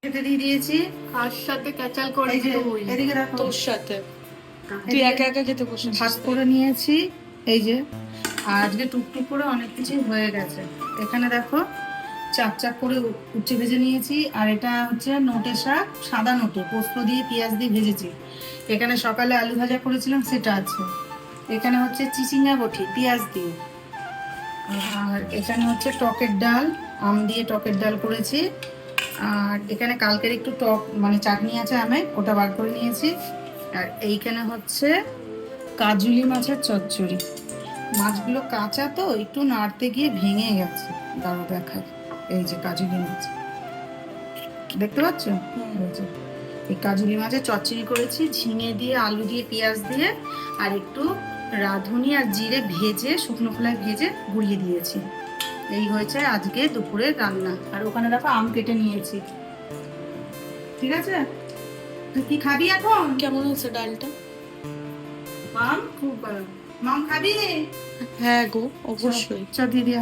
খেতে দিয়ে দিয়েছি। কার সাথে ক্যাচাল করে এই যে এদিকে রাখো। তোর সাথে তুই একা একা খেতে বসে ভাত করে নিয়েছি এই যে। আর আজকে টুকটুক করে অনেক কিছুই হয়ে গেছে। এখানে দেখো চাক চাক করে উচ্ছে ভেজে নিয়েছি। আর এটা হচ্ছে নোটে শাক, সাদা নোটে, পোস্ত দিয়ে পেঁয়াজ দিয়ে ভেজেছি। এখানে সকালে আলু ভাজা করেছিলাম, সেটা আছে। এখানে হচ্ছে চিচিঙ্গা বটি পেঁয়াজ দিয়ে। আর এখানে হচ্ছে টকের ডাল, আম দিয়ে টকের ডাল করেছি। আর এখানে কালকের একটু টক মানে চাটনি আছে আমের, ওটা বার করে নিয়েছি। আর এইখানে হচ্ছে কাজুলি মাছের চচ্চড়ি। মাছগুলো কাঁচা তো একটু নাড়তে গিয়ে ভেঙে গেছে, দাঁড়ো দেখায়। এই যে কাজুলি মাছ দেখতে পাচ্ছ, এই যে এই কাজুলি মাছের চচ্চড়ি করেছি ঝিঙে দিয়ে, আলু দিয়ে, পেঁয়াজ দিয়ে। আর একটু রাঁধুনি আর জিরে ভেজে, শুকনো খোলায় ভেজে গুঁড়িয়ে দিয়েছি। এই হয়েছে আজকে দুপুরের রান্না। আর ওখানে দেখো আম কেটে নিয়েছি। ঠিক আছে, তুই কি খাবি এখন? কেমন হয়েছে ডালটা? মাম খুব ভালো। মাম খাবি? হ্যাঁ গো, অবশ্যই। চ দিদি।